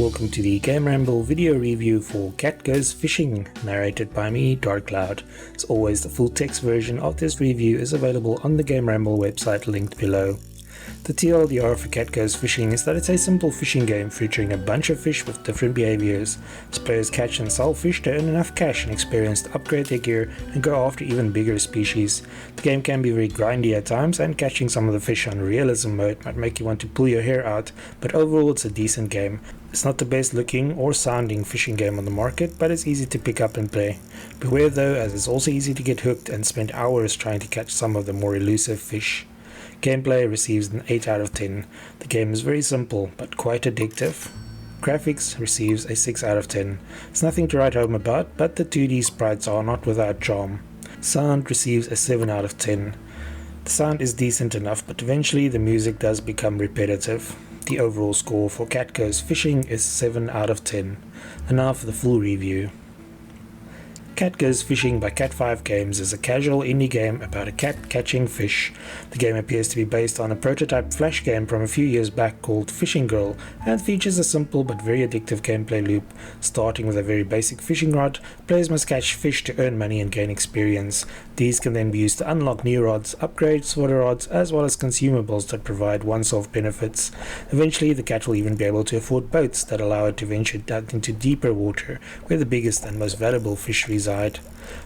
welcome to the GAMERamble video review for Cat Goes Fishing, narrated by me, DarkCloud. As always, the full text version of this review is available on the GAMERamble website linked below. The TLDR for Cat Goes Fishing is that it's a simple fishing game featuring a bunch of fish with different behaviors. As players catch and sell fish to earn enough cash and experience to upgrade their gear and go after even bigger species. The game can be very grindy at times, and catching some of the fish on realism mode might make you want to pull your hair out, but overall it's a decent game. It's not the best looking or sounding fishing game on the market, but it's easy to pick up and play. Beware though, as it's also easy to get hooked and spend hours trying to catch some of the more elusive fish. Gameplay receives an 8 out of 10. The game is very simple, but quite addictive. Graphics receives a 6 out of 10. It's nothing to write home about, but the 2D sprites are not without charm. Sound receives a 7 out of 10. The sound is decent enough, but eventually the music does become repetitive. The overall score for Cat Goes Fishing is 7 out of 10. And now for the full review. Cat Goes Fishing by Cat5 Games is a casual indie game about a cat catching fish. The game appears to be based on a prototype flash game from a few years back called Fishing Girl, and features a simple but very addictive gameplay loop. Starting with a very basic fishing rod, players must catch fish to earn money and gain experience. These can then be used to unlock new rods, upgrade sorter rods, as well as consumables that provide once-off benefits. Eventually the cat will even be able to afford boats that allow it to venture out into deeper water, where the biggest and most valuable fish reside.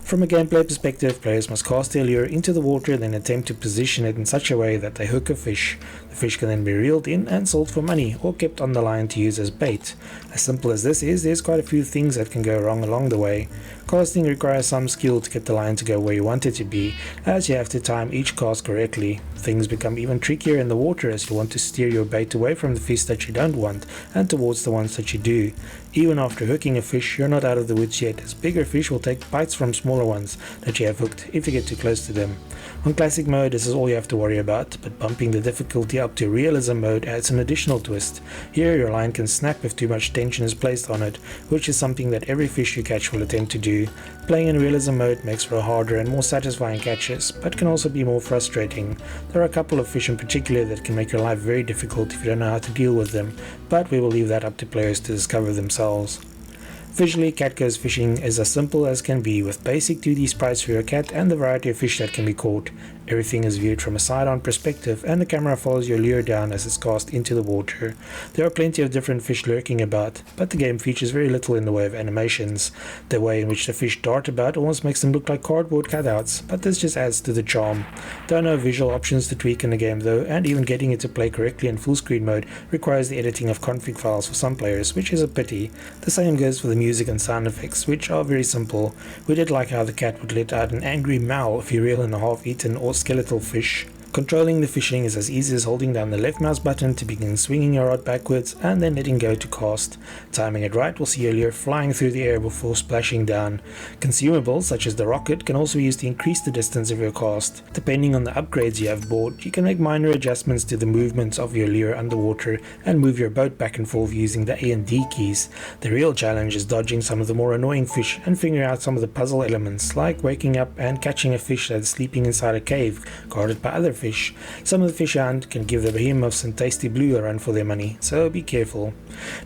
From a gameplay perspective, players must cast their lure into the water and then attempt to position it in such a way that they hook a fish. The fish can then be reeled in and sold for money, or kept on the line to use as bait. As simple as this is, there's quite a few things that can go wrong along the way. Casting requires some skill to get the line to go where you want it to be, as you have to time each cast correctly. Things become even trickier in the water as you want to steer your bait away from the fish that you don't want and towards the ones that you do. Even after hooking a fish, you're not out of the woods yet, as bigger fish will take bites from smaller ones that you have hooked if you get too close to them. On classic mode, this is all you have to worry about, but bumping the difficulty up to realism mode adds an additional twist. Here your line can snap if too much tension is placed on it, which is something that every fish you catch will attempt to do. Playing in realism mode makes for harder and more satisfying catches, but can also be more frustrating. There are a couple of fish in particular that can make your life very difficult if you don't know how to deal with them, but we will leave that up to players to discover themselves. Visually, Cat Goes Fishing is as simple as can be, with basic 2D sprites for your cat and the variety of fish that can be caught. Everything is viewed from a side-on perspective, and the camera follows your lure down as it's cast into the water. There are plenty of different fish lurking about, but the game features very little in the way of animations. The way in which the fish dart about almost makes them look like cardboard cutouts, but this just adds to the charm. There are no visual options to tweak in the game though, and even getting it to play correctly in full screen mode requires the editing of config files for some players, which is a pity. The same goes for the music and sound effects, which are very simple. We did like how the cat would let out an angry meow if you reel in a half-eaten or skeletal fish. Controlling the fishing is as easy as holding down the left mouse button to begin swinging your rod backwards and then letting go to cast. Timing it right will see your lure flying through the air before splashing down. Consumables such as the rocket can also be used to increase the distance of your cast. Depending on the upgrades you have bought, you can make minor adjustments to the movements of your lure underwater and move your boat back and forth using the A and D keys. The real challenge is dodging some of the more annoying fish and figuring out some of the puzzle elements, like waking up and catching a fish that is sleeping inside a cave guarded by other fish. Some of the fish around can give the behemoths and Tasty Blue a run for their money, so be careful.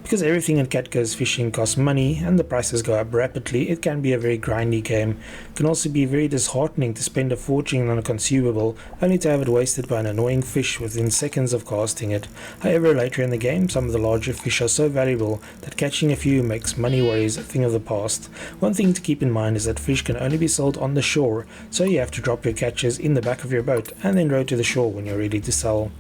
Because everything in Cat Goes Fishing costs money and the prices go up rapidly, it can be a very grindy game. It can also be very disheartening to spend a fortune on a consumable only to have it wasted by an annoying fish within seconds of casting it. However, later in the game, some of the larger fish are so valuable that catching a few makes money worries a thing of the past. One thing to keep in mind is that fish can only be sold on the shore, so you have to drop your catches in the back of your boat and then row to the shore when you're ready to sell.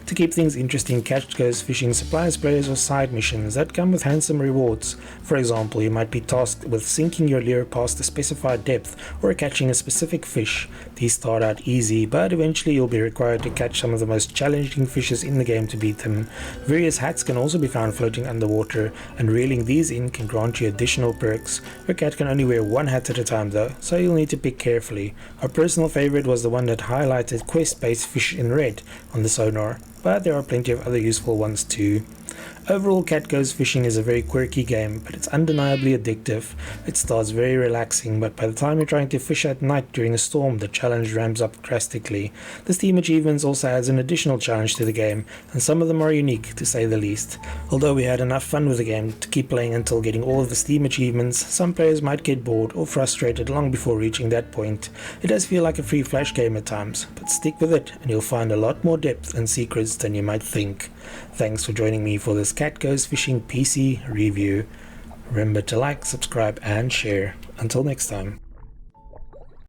To keep things interesting, Cat Goes Fishing supplies players with side missions that come with handsome rewards. For example, you might be tasked with sinking your lure past a specified depth or catching a specific fish. These start out easy, but eventually you'll be required to catch some of the most challenging fishes in the game to beat them. Various hats can also be found floating underwater, and reeling these in can grant you additional perks. Your cat can only wear one hat at a time though, so you'll need to pick carefully. Our personal favorite was the one that highlighted quest-based fish in red on the sonar, but there are plenty of other useful ones too. Overall, Cat Goes Fishing is a very quirky game, but it's undeniably addictive. It starts very relaxing, but by the time you're trying to fish at night during a storm, the challenge ramps up drastically. The Steam achievements also adds an additional challenge to the game, and some of them are unique, to say the least. Although we had enough fun with the game to keep playing until getting all of the Steam achievements, some players might get bored or frustrated long before reaching that point. It does feel like a free flash game at times, but stick with it and you'll find a lot more depth and secrets than you might think. Thanks for joining me for this Cat Goes Fishing PC review. Remember to like, subscribe and share. Until next time.